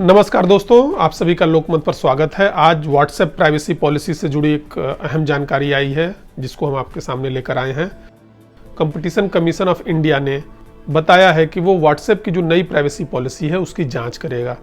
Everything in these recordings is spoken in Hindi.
नमस्कार दोस्तों, आप सभी का लोकमत पर स्वागत है। आज व्हाट्सएप प्राइवेसी पॉलिसी से जुड़ी एक अहम जानकारी आई है जिसको हम आपके सामने लेकर आए हैं। कंपटीशन कमीशन ऑफ इंडिया ने बताया है कि वो व्हाट्सएप की जो नई प्राइवेसी पॉलिसी है उसकी जांच करेगा।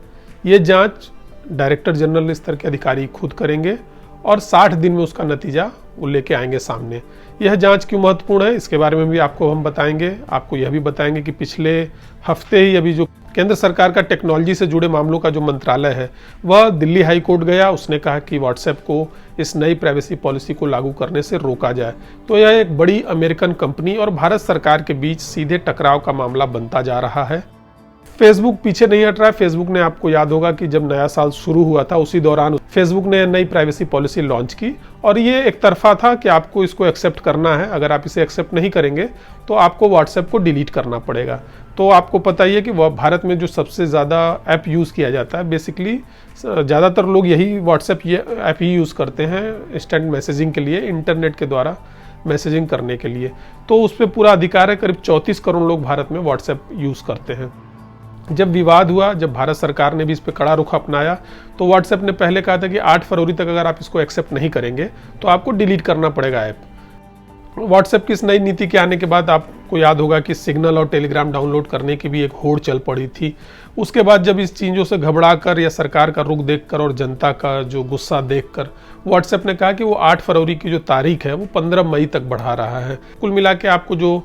ये जांच डायरेक्टर जनरल स्तर के अधिकारी खुद करेंगे और 60 दिन में उसका नतीजा वो लेके आएंगे सामने। यह जांच क्यों महत्वपूर्ण है इसके बारे में भी आपको हम बताएंगे। आपको यह भी बताएंगे कि पिछले हफ्ते ही अभी जो केंद्र सरकार का टेक्नोलॉजी से जुड़े मामलों का जो मंत्रालय है वह दिल्ली हाई कोर्ट गया। उसने कहा कि व्हाट्सएप को इस नई प्राइवेसी पॉलिसी को लागू करने से रोका जाए। तो यह एक बड़ी अमेरिकन कंपनी और भारत सरकार के बीच सीधे टकराव का मामला बनता जा रहा है। फेसबुक पीछे नहीं हट रहा है। फेसबुक ने, आपको याद होगा कि जब नया साल शुरू हुआ था उसी दौरान फेसबुक ने नई प्राइवेसी पॉलिसी लॉन्च की और ये एक तरफा था कि आपको इसको एक्सेप्ट करना है। अगर आप इसे एक्सेप्ट नहीं करेंगे तो आपको व्हाट्सएप को डिलीट करना पड़ेगा। तो आपको पता ही है कि वह भारत में जो सबसे ज़्यादा ऐप यूज़ किया जाता है, बेसिकली ज़्यादातर लोग यही व्हाट्सएप ये ऐप ही यूज़ करते हैं इंस्टेंट मैसेजिंग के लिए, इंटरनेट के द्वारा मैसेजिंग करने के लिए। तो उस पर पूरा अधिकार है। करीब 34 करोड़ लोग भारत में व्हाट्सएप यूज़ करते हैं। जब विवाद हुआ, जब भारत सरकार ने भी इस पर कड़ा रुख अपनाया, तो व्हाट्सएप ने पहले कहा था कि 8 फरवरी तक अगर आप इसको एक्सेप्ट नहीं करेंगे तो आपको डिलीट करना पड़ेगा ऐप। व्हाट्सएप की इस नई नीति के आने के बाद आपको याद होगा कि सिग्नल और टेलीग्राम डाउनलोड करने की भी एक होड़ चल पड़ी थी। उसके बाद जब इस चीज़ों से घबरा कर या सरकार का रुख देखकर और जनता का जो गुस्सा देखकर व्हाट्सएप ने कहा कि वो 8 फरवरी की जो तारीख है वो 15 मई तक बढ़ा रहा है। कुल मिला के आपको जो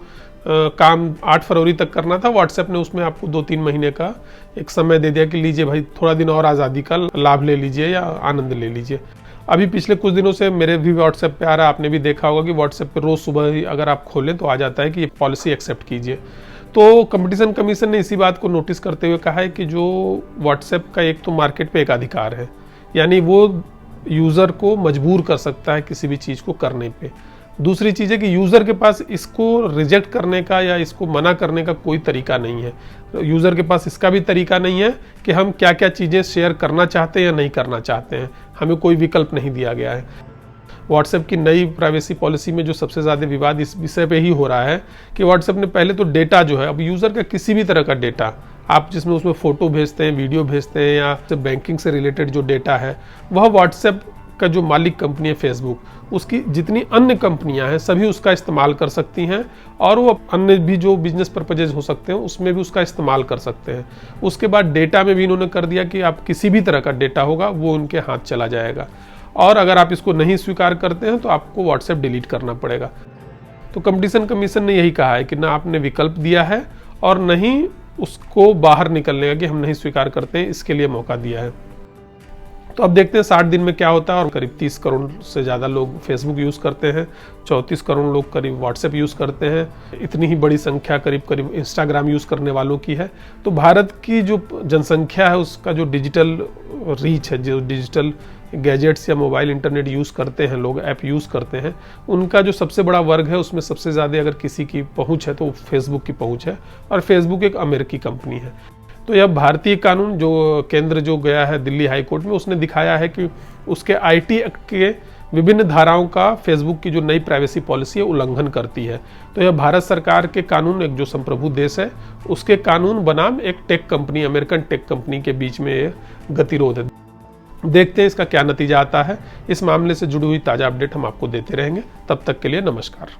काम 8 फरवरी तक करना था, व्हाट्सएप ने उसमें आपको 2-3 महीने का एक समय दे दिया कि लीजिए भाई, थोड़ा दिन और आज़ादी का लाभ ले लीजिए या आनंद ले लीजिए। अभी पिछले कुछ दिनों से मेरे भी व्हाट्सएप पे आ रहा है, आपने भी देखा होगा कि व्हाट्सएप पे रोज़ सुबह ही अगर आप खोलें तो आ जाता है कि ये पॉलिसी एक्सेप्ट कीजिए। तो कंपटीशन कमीशन ने इसी बात को नोटिस करते हुए कहा है कि जो व्हाट्सएप का एक तो मार्केट पे एक अधिकार है, यानी वो यूज़र को मजबूर कर सकता है किसी भी चीज़ को करने पे। दूसरी चीज़ है कि यूज़र के पास इसको रिजेक्ट करने का या इसको मना करने का कोई तरीका नहीं है। यूज़र के पास इसका भी तरीका नहीं है कि हम क्या क्या चीज़ें शेयर करना चाहते हैं या नहीं करना चाहते हैं। हमें कोई विकल्प नहीं दिया गया है। व्हाट्सएप की नई प्राइवेसी पॉलिसी में जो सबसे ज़्यादा विवाद इस विषय पे ही हो रहा है कि व्हाट्सएप ने पहले तो डेटा जो है, अब यूज़र का किसी भी तरह का डेटा, आप जिसमें उसमें फ़ोटो भेजते हैं, वीडियो भेजते हैं या बैंकिंग से रिलेटेड जो डेटा है, वह व्हाट्सएप का जो मालिक कंपनी है फेसबुक, उसकी जितनी अन्य कंपनियां हैं सभी उसका इस्तेमाल कर सकती हैं और वो अन्य भी जो बिजनेस पर्पजेज हो सकते हैं उसमें भी उसका इस्तेमाल कर सकते हैं। उसके बाद डेटा में भी इन्होंने कर दिया कि आप किसी भी तरह का डेटा होगा वो उनके हाथ चला जाएगा और अगर आप इसको नहीं स्वीकार करते हैं तो आपको व्हाट्सएप डिलीट करना पड़ेगा। तो कंपटीशन कमीशन ने यही कहा है कि ना आपने विकल्प दिया है और नहीं उसको बाहर निकलने का कि हम नहीं स्वीकार करते हैं, इसके लिए मौका दिया है। तो अब देखते हैं 60 दिन में क्या होता है। और करीब 30 करोड़ से ज़्यादा लोग फेसबुक यूज़ करते हैं, 34 करोड़ लोग करीब व्हाट्सएप यूज़ करते हैं। इतनी ही बड़ी संख्या करीब इंस्टाग्राम यूज़ करने वालों की है। तो भारत की जो जनसंख्या है उसका जो डिजिटल रीच है, जो डिजिटल गैजेट्स या मोबाइल इंटरनेट यूज़ करते हैं लोग, ऐप यूज़ करते हैं, उनका जो सबसे बड़ा वर्ग है उसमें सबसे ज़्यादा अगर किसी की पहुँच है तो फेसबुक की पहुँच है और फेसबुक एक अमेरिकी कंपनी है। तो यह भारतीय कानून जो केंद्र जो गया है दिल्ली हाई कोर्ट में, उसने दिखाया है कि उसके आईटी एक्ट के विभिन्न धाराओं का फेसबुक की जो नई प्राइवेसी पॉलिसी है उल्लंघन करती है। तो यह भारत सरकार के कानून, एक जो संप्रभु देश है उसके कानून बनाम एक tech company, American tech company के बीच में गतिरोध है। देखते हैं इसका क्या नतीजा आता है। इस मामले से जुड़ी हुई ताज़ा अपडेट हम आपको देते रहेंगे। तब तक के लिए नमस्कार।